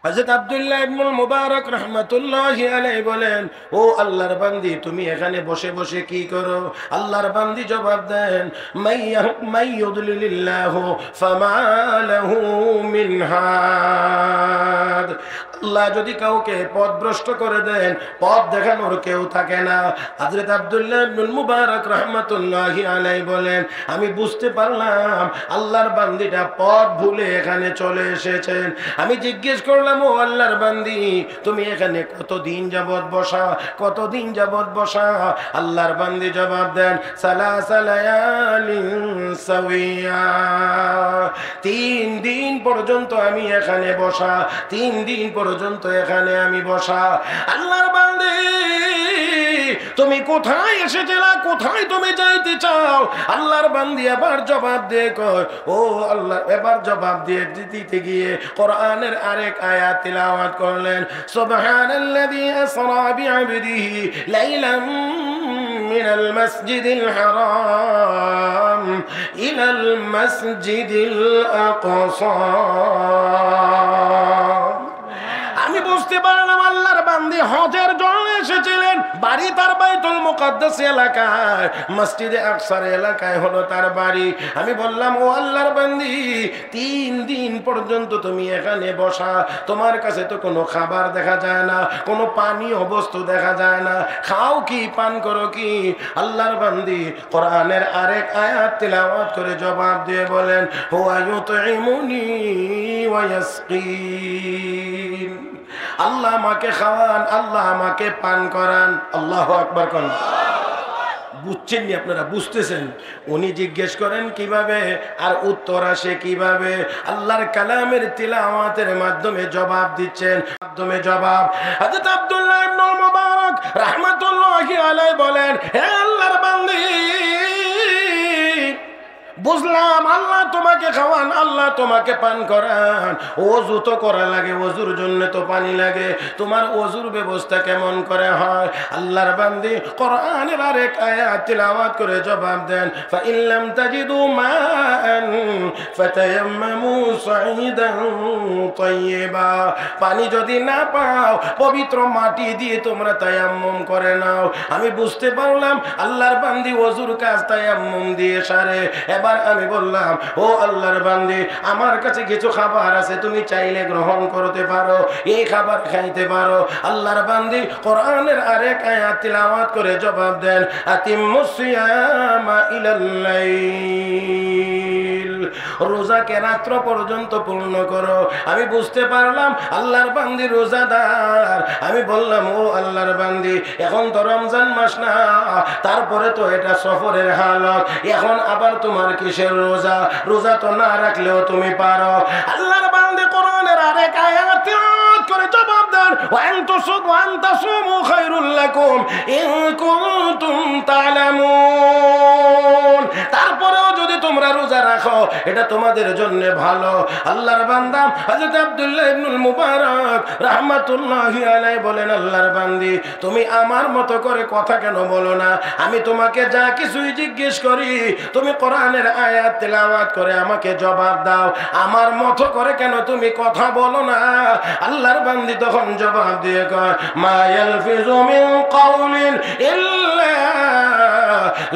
হযরত আব্দুল্লাহ ইবনুল মুবারক রাহমাতুল্লাহি আলাইহি বলেন, ও আল্লাহর বান্দি, তুমি এখানে বসে বসে কি করো? আল্লাহর বান্দি জবাব দেন, মাইয়ুদলিলিল্লাহু ফামা লাহু মিন হাদ। আল্লাহ যদি কাউকে পথভ্রষ্ট করে দেন, পথ দেখানোর কেউ থাকে না। হযরত আব্দুল্লাহ ইবনুল মুবারক রাহমাতুল্লাহি আলাইহি বলেন, আমি বুঝতে পারলাম আল্লাহর বান্দিটা পথ ভুলে এখানে চলে এসেছেন। আমি জিজ্ঞেস করলাম, ও আল্লাহর বান্দি, তুমি এখানে কতদিন যাবত বসা? কতদিন যাবত বসা? আল্লাহর বান্দি জবাব দেন, সালাসা লায়ালিন সাওয়িয়া। 3 দিন পর্যন্ত আমি এখানে বসা, 3 দিন পর্যন্ত এখানে আমি বসা। আল্লাহর বান্দি, তুমি কোথায় এসেছিলা? কোথায় তুমি যাইতে চাও? আল্লাহর বান্দি এবার জবাব দিয়ে কয়, ও আল্লাহ, এবার জবাব দিয়ে দিতে গিয়ে কোরআনের আরেক আয়াত তিলাওয়াত করলেন, সুবহানাল্লাযী আসরা বিআবদিহি লাইলাম মিনাল মাসজিদিল হারাম ইলাল মাসজিদিল আকসা। আমি বুঝতে পারলাম আল্লাহর বান্দি হজের জন্য এসেছিলেন। বাড়ি তার বাইতুল মুকাদ্দাস এলাকায়, মসজিদে আকসার এলাকায় হলো তার বাড়ি। আমি বললাম, ও আল্লাহর বান্দি, 3 দিন পর্যন্ত তুমি এখানে বসা, তোমার কাছে তো কোনো খাবার দেখা যায় না, কোনো পানীয় বস্তু দেখা যায় না, খাও কি, পান করো কি? আল্লাহর বান্দি কোরআনের আরেক আয়াত তিলাওয়াত করে জবাব দিয়ে বলেন, হুয়া ইউতঈমুনি ওয়া ইয়াসকিন। আল্লাহ আমাকে খাওয়ান, আল্লাহ আমাকে পান করান। আল্লাহু আকবার কোন? বুঝছেন নি আপনারা? বুঝতেছেন? উনি জিজ্ঞেস করেন কিভাবে, আর উত্তর আসে কিভাবে? আল্লাহর কালামের তিলাওয়াতের মাধ্যমে জবাব দিচ্ছেন, মাধ্যমে জবাব। হযরত আব্দুল্লাহ ইবনুল মুবারক রাহমাতুল্লাহি আলাইহি বলেন, হে আল্লাহর বান্দি, বুঝলাম আল্লাহ তোমাকে খাওয়ান, আল্লাহ তোমাকে পান করান। ওযু তো করা লাগে, ওযুর জন্য তো পানি লাগে। তোমার ওযুর ব্যবস্থা কেমন করে হয়? আল্লাহর বান্দি কোরআনের আরেক আয়াত তিলাওয়াত করে জবাব দেন, ফা ইল্লাম তাজিদু মাআন ফাতায়াম্মামু সাঈদান তাইয়্যিবা। পানি যদি না পাও, পবিত্র মাটি দিয়ে তোমরা তায়াম্মুম করে নাও। আমি বুঝতে পারলাম আল্লাহর বান্দি ওযুর কাজ তায়াম্মুম দিয়ে সারে। এবার আমি বললাম, ও আল্লাহর বান্দি, আমার কাছে কিছু খাবার আছে, তুমি চাইলে গ্রহণ করতে পারো, এই খাবার খাইতে পারো। আল্লাহর বান্দি কোরআনের আরেক আয়াত তিলাওয়াত করে জবাব দেন, আতিম্মুস সিয়ামা ইলাল লাইল। রোজাকে রাত্র পর্যন্ত পূর্ণ করো। আমি বুঝতে পারলাম আল্লাহর বান্দি রোজাদার। আমি বললাম, ও আল্লাহর বান্দি, এখন তো রমজান মাস না, তারপরে তো এটা সফরের হালত, এখন আবার তোমার কিসের রোজা? রোজা তো না রাখলেও তুমি পারো। আল্লাহর বান্দি কোরআনের আরেক আয়াত করে জবাব দেন, ওয়া আনতাসুমু খায়রুল লাকুম ইন কুনতুম তা'লামুন। তারপরেও যদি তোমরা রোজা রাখো, এটা তোমাদের জন্য ভালো। আল্লাহর বান্দা হযরত আব্দুল্লাহ ইবনুল মুবারক রাহমাতুল্লাহি আলাইহি বলেন, আল্লাহর বান্দি, তুমি আমার মতো করে কথা কেন বলো না? আমি তোমাকে যা কিছুই জিজ্ঞেস করি, তুমি কোরআনের আয়াত তেলাওয়াত করে আমাকে জবাব দাও। আমার মতো করে কেন তুমি কথা বলো না? আল্লাহর বান্দি তখন জবাব দিয়ে কয়, মা ইয়ালফিযু মিন কাওলিন ইল্লা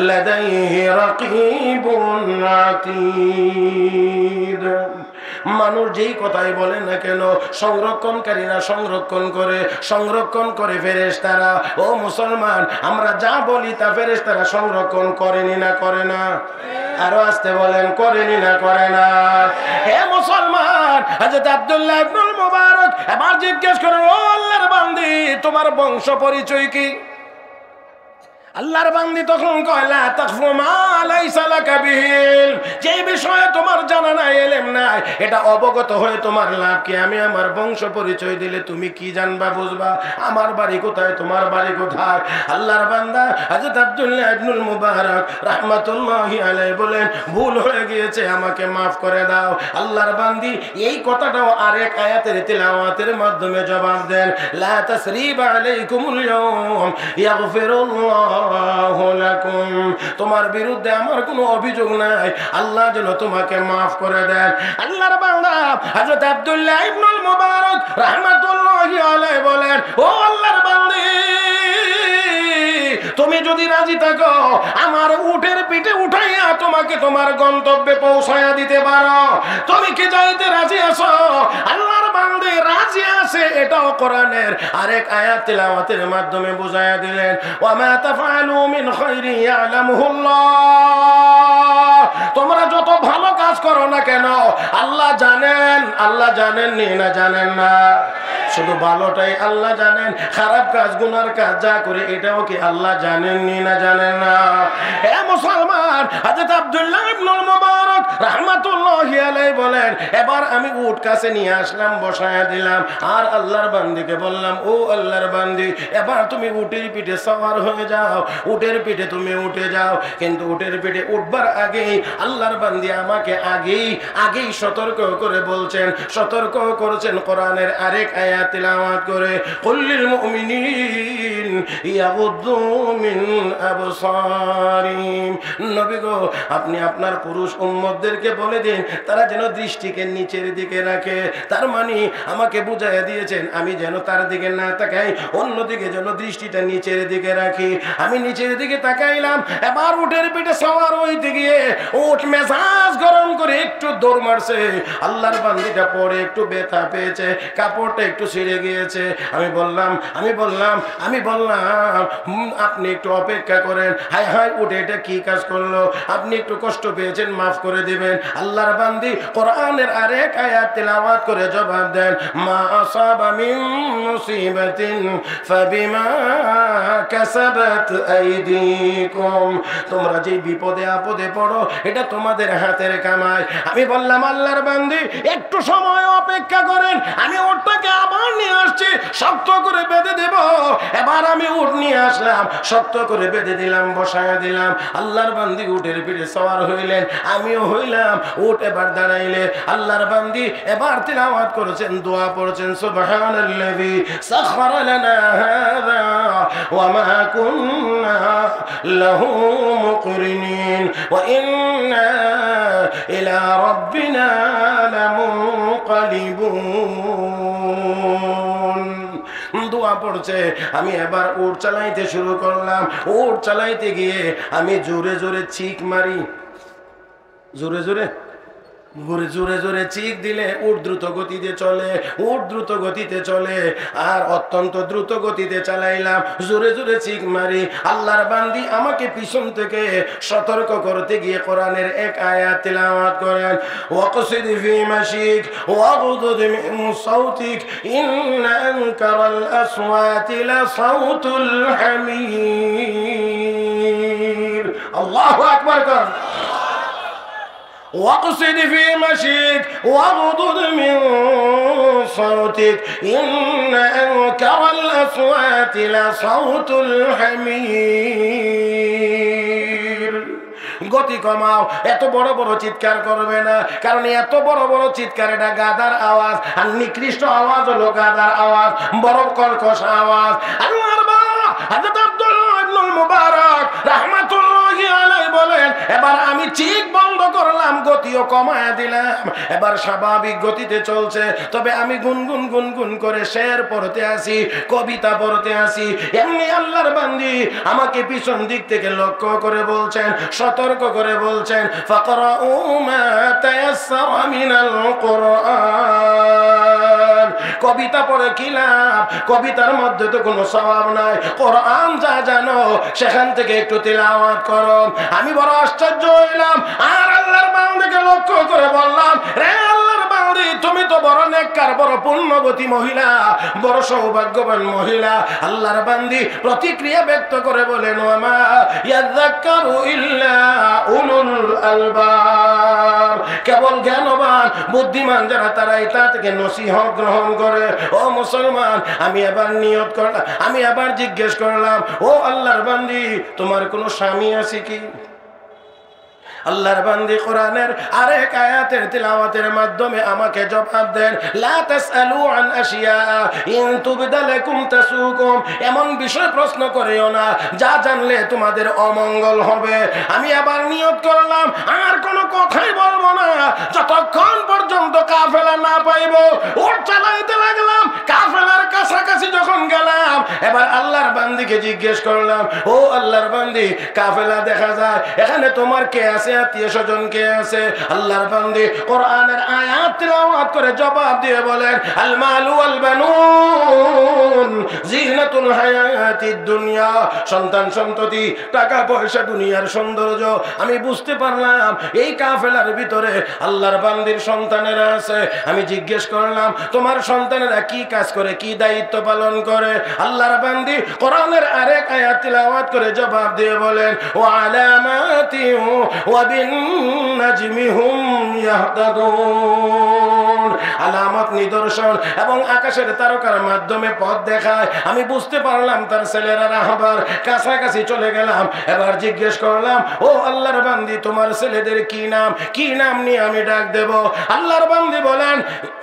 লাদাইহি রাকীবুন আতীদ। মানুষ যেই কথাই বলে না কেন, সংরক্ষণকারীরা সংরক্ষণ করে ফেরেশতারা। ও মুসলমান, আমরা যা বলি তা ফেরেশতারা সংরক্ষণ করেনি না করে না? আরো আসতে বলেন, করেনি না করে না? হে মুসলমান, হযরত আব্দুল্লাহ ইবনুল মুবারক এবার জিজ্ঞেস করেন, ও আল্লাহর বান্দি, তোমার বংশ পরিচয় কি? আল্লাহর বান্দি তখন কয়, লা তাকফু মা লাইসা লাকা বিহি, যে বিষয়ে তোমার জানা নাই, ইলম নাই, এটা অবগত হয়ে তোমার লাভ কি? আমি আমার বংশ পরিচয় দিলে তুমি কি জানবা, বুঝবা? আমার বাড়ি কোথায়, তোমার বাড়ি কোথায়? আল্লাহর বান্দা হযরত আব্দুল্লাহ ইবনুল মুবারক রাহমাতুল্লাহি আলাইহি বলেন, ভুল হয়ে গিয়েছে, আমাকে maaf করে দাও। আল্লাহর বান্দি এই কথাটাও আরেক আয়াতের তিলাওয়াতের মাধ্যমে জবাব দেন, লা তাসরিবা আলাইকুমুল ইয়াওম ইয়াগফিরুল্লাহ গাফারাল্লাহু লাকুম, তোমার বিরুদ্ধে আমার কোনো অভিযোগ নাই, আল্লাহ যেন তোমাকে মাফ করে দেন। আল্লাহর বান্দা হযরত আব্দুল্লাহ ইবনুল মুবারক রাহমাতুল্লাহি আলাইহি বলেন, ও আল্লাহর বান্দী, তুমি যদি রাজি থাকো আমার উটের পিঠে উঠাইয়া তোমাকে তোমার গন্তব্যে পৌঁছায়া দিতে পারো, তুমি কি যাইতে রাজি আছো? আল্লাহর বান্দী রাজি আছে, এটাও কোরআনের আরেক আয়াত তিলাওয়াতের মাধ্যমে বুঝায়া দিলেন, ওয়া মা তাফআলু মিন খাইরি ইয়ালামুহুল্লাহ, তোমরা যত ভালো কাজ করো না কেন আল্লাহ জানেন। আল্লাহ জানেন নি না জানেন না? শুধু ভালোটাই আল্লাহ জানেন, খারাপ কাজ গুনার কাজ যা করে এটাও কি আল্লাহ জানেন নি না জানেন না? হে মুসলমান, হযরত আব্দুল্লাহ ইবনুল মুবারক রাহমাতুল্লাহি আলাইহি বলেন, এবার আমি উট কাছে নিয়ে আসলাম, বসায়া দিলাম, আর আল্লাহর বান্দীকে বললাম, ও আল্লাহর বান্দী, এবার তুমি উটের পিঠে সওয়ার হয়ে যাও, উটের পিঠে তুমি উঠে যাও। কিন্তু উটের পিঠে উঠবার আগেই আল্লাহর বান্দী আমাকে আগেই সতর্ক করে বলছেন, সতর্ক করেছেন কোরআনের আরেক আয়াত তিলাওয়াত করে, কুল্লিল মুমিনিন ইয়াগুদ্দু মিন আবসারিহিম, নবী গো আপনি আপনার পুরুষ উম্মতদেরকে বলে দিন তারা যেন দৃষ্টিকে নিচের দিকে রাখে। তার মানে আমাকে বুঝাইয়া দিয়েছেন আমি যেন তার দিকে না তাকাই, অন্যদিকে যেন দৃষ্টিটা নিচের দিকে রাখি। আমি নিচের দিকে তাকাইলাম, এবার উটের পিঠে সওয়ার হইতে গিয়ে উট মেজাজ গরম করে একটু দৌড় মারছে। আল্লাহর বান্দীটা পরে একটু ব্যথা পেয়েছে, কাপড়টা একটু ছিঁড়ে গিয়েছে। আমি বললাম আপনি একটু অপেক্ষা করেন, হায় হায় উঠে এটা কি কাজ করলো, আপনি একটু কষ্ট পেয়েছেন, মাফ করে দিবেন। আল্লাহর বান্দী কোরআনের আরেক আয়াত তেলাওয়াত করে জবাব দেন, মা আসাবা মিন মুসিবাতিন ফাবিমা কাসাবাত আইদিকুম, তোমরা যে বিপদে আপদে পড়ো এটা তোমাদের হাতের কামাই। আমি বললাম আল্লাহর বান্দী একটু সময় অপেক্ষা করেন, আমি উটটাকে আবার নিয়ে আসছি, শক্ত করে বেঁধে দেব। এবার আমি উট নিয়ে আসলাম, শক্ত করে বেঁধে দিলাম, বসায়া দিলাম। আল্লাহর বান্দী উটের পিঠে সওয়ার হইলেন, আমিও হইলাম। উট এবার দাঁড়াইলে আল্লাহর বান্দী এবার তিলাওয়াত করেছেন, দোয়া পড়ছেন, সুবহানাল্লাযী সাখখারা লানা হাযা ওয়া মা কুন্না লাহু মুকরিনিন ওয়া ইন্না ইলা রাব্বিনা লামুনকালিবুন। দোয়া পড়ছে, আমি এবার উট চালাইতে শুরু করলাম। উট চালাইতে গিয়ে আমি জোরে জোরে চিক মারি, জোরে জোরে চিক দিলে উট দ্রুত গতিতে চলে, উট দ্রুত গতিতে চলে, আর অত্যন্ত দ্রুত গতিতে চালাইলাম, জোরে জোরে চিক মারি। আল্লাহর বান্দী আমাকে পিছন থেকে সতর্ক করতে গিয়ে কোরআনের এক আয়াত তিলাওয়াত করেন, ওয়াকসিদ ফি মাশিক ওয়াগদুদ মিন সাউতিক ইন্না আনকারাল আসওয়াতি লাসাউতুল হামির। আল্লাহু আকবার কর। واقصد في مشيك واغضض من صوتك إن أنكر الأصوات لصوت الحمير। গতি কমাও, এত বড় বড় চিৎকার করবে না, কারণ এত বড় বড় চিৎকার এটা গাদার আওয়াজ, আর নিকৃষ্ট আওয়াজ হলো গাদার আওয়াজ, বড় কর্কশ আওয়াজ। আল্লাহর বান্দা হযরত আব্দুল্লাহ ইবনুল মুবারক রাহমাতুল্লাহি আলাইহি বলেন, এবার আমি চিৎ বন্ধ করলাম, গতিও কমায়া দিলাম, এবার স্বাভাবিক গতিতে চলছে। তবে আমি গুনগুন গুনগুন করে শের পড়তে আসি, কবিতা পড়তে আসি। এমনি আল্লাহর বান্দী আমাকে পিছন দিক থেকে লক্ষ্য করে বলছেন, সতর্ক করে বলছেন, ফাকরাউ মা তায়াসসারা মিনাল কুরআন। কবিতা পড়ে কি লাভ? কবিতার মধ্যে তো কোনো সওয়াব নাই। কোরআন যা জানো সেখান থেকে একটু তিলাওয়াত করো। আমি বড় আশ্চর্য হইলাম, আর আল্লাহর বান্দাকে লক্ষ্য করে বললাম, রে আল্লাহর বান্দী, তুমি তো বড় নেককার, বড় পুণ্যবতী মহিলা, বড় সৌভাগ্যবান মহিলা। আল্লাহর বান্দী প্রতিক্রিয়া ব্যক্ত করে বলেন, ওয়া মা ইয়াযাক্কারু ইল্লা উলুল আলবাব, কেবল জ্ঞানবান বুদ্ধিমান যারা তারাই তা থেকে নসিহত গ্রহণ করে। ও মুসলমান, আমি আবার নিয়ত করলাম, আমি আবার জিজ্ঞেস করলাম, ও আল্লাহর বান্দী, তোমার কোনো স্বামী আছে কি? আল্লাহর বান্দী কোরআনের আরেক আয়াতের তিলাওয়াতের মাধ্যমে আমাকে জবাব দেন, লা তাসআলু আন আশিয়া ইন তুবদা লাকুম তাসুকুম। এমন বিষয় প্রশ্ন করিও না যা জানলে তোমাদের অমঙ্গল হবে। আমি আবার নিয়ত করলাম আর কোনো কথাই বলবো না যতক্ষণ পর্যন্ত কাফেলা না পাইব। ওর চালাইতে লাগলাম, কাফেলার কাছাকাছি যখন গেলাম এবার আল্লাহর বান্দীকে জিজ্ঞেস করলাম, ও আল্লাহর বান্দী, কাফেলা দেখা যায়, এখানে তোমার কে আছে, আত্মীয় স্বজন কে আছে? আল্লাহর বান্দী কোরআনের আয়াত তিলাওয়াত করে জবাব দিয়ে বলেন, আল মালু ওয়াল বানুন জিনাতুল হায়াতিদ দুনিয়া। সন্তান সন্ততি, টাকা পয়সা, দুনিয়ার সৌন্দর্য। আমি বুঝতে পারলাম এই কাফেলার ভিতরে আল্লাহর বান্দীর সন্তানেরা আছে। আমি জিজ্ঞেস করলাম, তোমার সন্তানেরা কি কাজ করে, কি দায়িত্ব পালন করে? আল্লাহর বান্দী কোরআনের আরেক আয়াত তিলাওয়াত করে জবাব দিয়ে বলেন, ওয়া আলামাতি ওয়া বিন নাজমি হুম ইয়াহতাদুন। আলামত, নিদর্শন এবং আকাশের তারকার মাধ্যমে পথ দেখায়। আমি বুঝতে পারলাম তার ছেলেরা রাহবার কাছাকাছি চলে গেলাম। এবার জিজ্ঞেস করলাম, ও আল্লাহর বান্দী, তোমার ছেলেদের কি নাম? কি নাম নিয়ে আমি ডাক দেব? আল্লাহর বান্দী বলেন,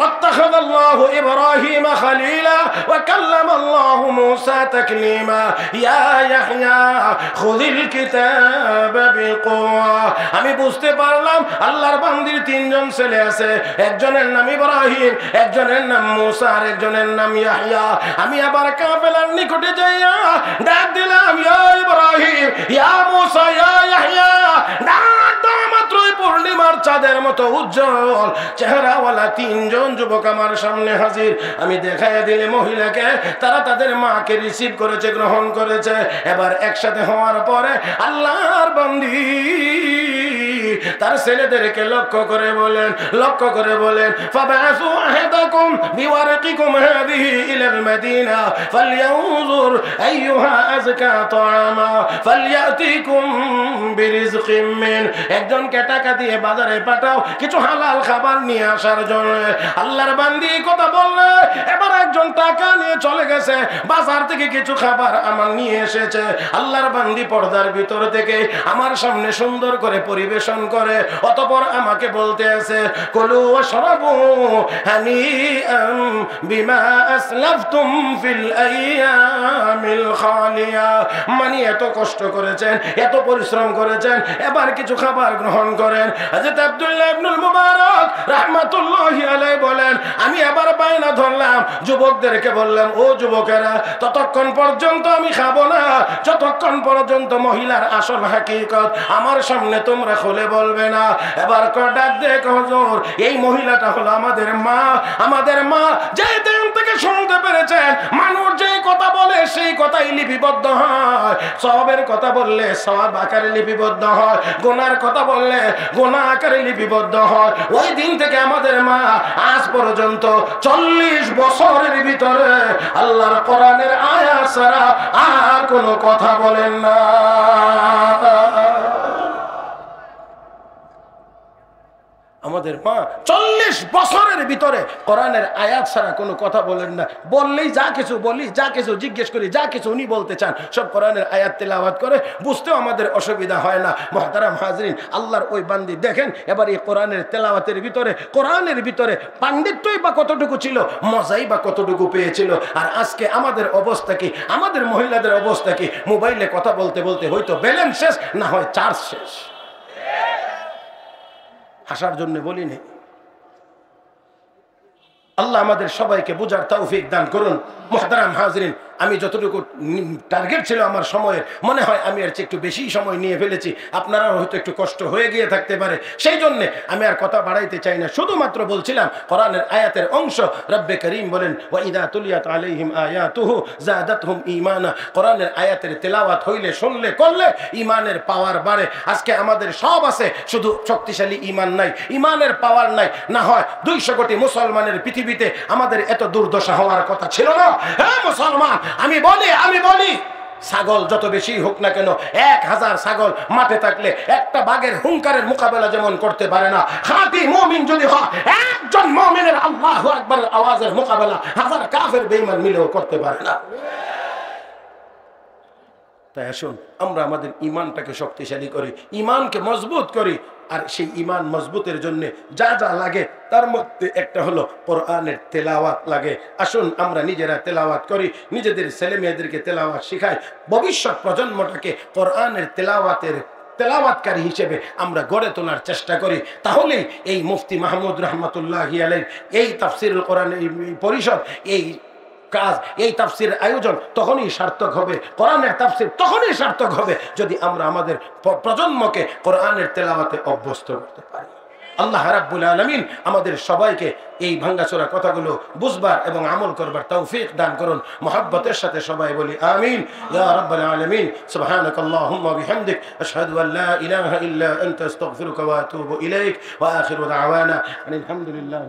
আত্তাখাযাল্লাহু ইব্রাহিমা খলিলা ওয়া কাল্লামাল্লাহু মূসা তাকলিমা ইয়া ইয়াহইয়া খুযিল কিতাবা বিকুওয়া। আমি বুঝতে পারলাম আল্লাহর বান্দীর তিনজন ছেলে আছে। একজনের নাম ইব্রাহিম, একজনের নাম মূসা, আর একজনের নাম ইয়াহইয়া। আমি আবার কাফেলার নিকটে যাইয়া ডাক দিলাম, ইয়া ইব্রাহিম, ইয়া মূসা, ইয়া ইয়াহইয়া। ডাক দেওয়া মাত্রই পূর্ণিমার চাঁদের মতো উজ্জ্বল চেহারাওয়ালা তিনজন যুবক আমার সামনে হাজির। আমি দেখাইয়া দিলে মহিলাকে, তারা তাদের মাকে রিসিভ করেছে, গ্রহণ করেছে। এবার একসাথে হওয়ার পরে আল্লাহর বান্দী তার ছেলেদেরকে লক্ষ্য করে বলেন, ফাবাসু আহাদাকুম বিওয়ারকিকুম হাযিহি ইলাল মাদিনা ফালইয়ানজুর আইয়ুহা আযকা তাআমা ফালইয়াতিকুম বিরিজকিম মিন। একজনকে টাকা দিয়ে বাজারে পাঠাও কিছু হালাল খাবার নিয়ে আসার জন্য। আল্লাহর বান্দী কথা বললে এবার একজন টাকা নিয়ে চলে গেছে, বাজার থেকে কিছু খাবার আমার নিয়ে এসেছে। আল্লাহর বান্দী পর্দার ভিতর থেকে আমার সামনে সুন্দর করে পরিবেশন করে, অতঃপর আমাকে বলতে আছে, কুলু ওয়াশরাবু হানিআম বিমা আসলাফতুম ফিল আইয়ামিল খালিয়া। মানে এত কষ্ট করেছেন, এত পরিশ্রম করেছেন, এবার কিছু খাবার গ্রহণ করেন। হযরত আব্দুল্লাহ ইবনুল মুবারক রাহমাতুল্লাহি আলাইহি বলেন, আমি এবার বায়না ধরলাম, যুবকদেরকে বললাম, ও যুবকেরা, ততক্ষণ পর্যন্ত আমি খাবো না যতক্ষণ পর্যন্ত মহিলার আসল হাকিকত আমার সামনে তোমরা খুলে বলবে না। এবার ডাক দে, হুজুর, এই মহিলাটা হলো আমাদের মা। যে দিন থেকে শুনতে পেরেছেন মানুষ যেই কথা বলে সেই কথাই লিপিবদ্ধ হয়, সওয়াবের কথা বললে সওয়াব আকারে লিপিবদ্ধ হয়, গুনার কথা বললে গুনাহ আকারে লিপিবদ্ধ হয়। ওই দিন থেকে আমাদের মা আজ পর্যন্ত 40 বছরের ভিতরে আল্লাহর কোরআনের আয়াত ছাড়া আর কোনো কথা বলেন না। আমাদের মা 40 বছরের ভিতরে কোরআনের আয়াত ছাড়া কোনো কথা বলেন না। বললেই যা কিছু বলি, যা কিছু জিজ্ঞেস করি, যা কিছু উনি বলতে চান সব কোরআনের আয়াত তেলাওয়াত করে, বুঝতেও আমাদের অসুবিধা হয় না। মুহতারাম হাজরিন, আল্লাহর ওই বান্দি দেখেন এবার এই কোরআনের তেলাওয়াতের ভিতরে পাণ্ডিত্যই বা কতটুকু ছিল, মজাই বা কতটুকু পেয়েছিল। আর আজকে আমাদের অবস্থা কি, আমাদের মহিলাদের অবস্থা কি? মোবাইলে কথা বলতে বলতে হয়তো ব্যালেন্স শেষ, না হয় চার্জ শেষ। হাসার জন্য বলিনি। আল্লাহ আমাদের সবাইকে বুঝার তৌফিক দান করুন। মুহতারাম হাজরিন, আমি যতটুকু টার্গেট ছিল আমার সময়ের, মনে হয় আমি আর একটু বেশি সময় নিয়ে ফেলেছি। আপনারা হয়তো একটু কষ্ট হয়ে গিয়ে থাকতে পারে, সেই জন্যে আমি আর কথা বাড়াইতে চাই না। শুধুমাত্র বলছিলাম কোরআনের আয়াতের অংশ। রব্বে করিম বলেন, ওয়া ইযা তুলিয়াত আলাইহিম আয়াতুহু যাদাতহুম ঈমানা। কোরআনের আয়াতের তেলাওয়াত হইলে, শুনলে, করলে ঈমানের পাওয়ার বাড়ে। আজকে আমাদের সব আছে, শুধু শক্তিশালী ঈমান নাই, ঈমানের পাওয়ার নাই। না হয় 200 কোটি মুসলমানের পৃথিবীতে আমাদের এত দুর্দশা হওয়ার কথা ছিল না। হ্যাঁ মুসলমান, আমি বলি ছাগল যত বেশি হোক না কেন, 1000 ছাগল মাঠে থাকলে একটা বাঘের হুঙ্কারের মোকাবেলা যেমন করতে পারে না, খাঁটি মুমিন যদি হয় একজন মুমিনের আল্লাহু আকবার আওয়াজের মোকাবেলা 1000 কাফের বেঈমান মিলেও করতে পারে না। তাই আসুন আমরা আমাদের ইমানটাকে শক্তিশালী করি, ইমানকে মজবুত করি। আর সেই ইমান মজবুতের জন্য যা যা লাগে তার মধ্যে একটা হলো কোরআনের তেলাওয়াত লাগে। আসুন আমরা নিজেরা তেলাওয়াত করি, নিজেদের ছেলে মেয়েদেরকে তেলাওয়াত শিখাই, ভবিষ্যৎ প্রজন্মটাকে কোরআনের তেলাওয়াতকারী হিসেবে আমরা গড়ে তোলার চেষ্টা করি। তাহলেই এই মুফতি মাহমুদ রহমতুল্লাহি আলাইহি এই তাফসিরুল কোরআন পরিষদ, এই কাজ, এই তাফসির আয়োজন তখনই সার্থক হবে, কোরআনের তাফসির তখনই সার্থক হবে যদি আমরা আমাদের প্রজন্মকে কোরআনের তেলাওয়াতে অভ্যস্ত করতে পারি। আল্লাহ রাব্বুল আলামিন আমাদের সবাইকে এই ভাঙ্গাচোরা কথাগুলো বুঝবার এবং আমল করবার তৌফিক দান করুন। মুহাব্বতের সাথে সবাই বলি আমিন ইয়া রাব্বাল আলামিন। সুবহানাকাল্লাহুম্মা ওয়া বিহামদিক আশহাদু আল লা ইলাহা ইল্লা আনতা আস্তাগফিরুকা ওয়া আতুবু ইলাইক ওয়া আখিরু দাওয়ানা আলহামদুলিল্লাহ।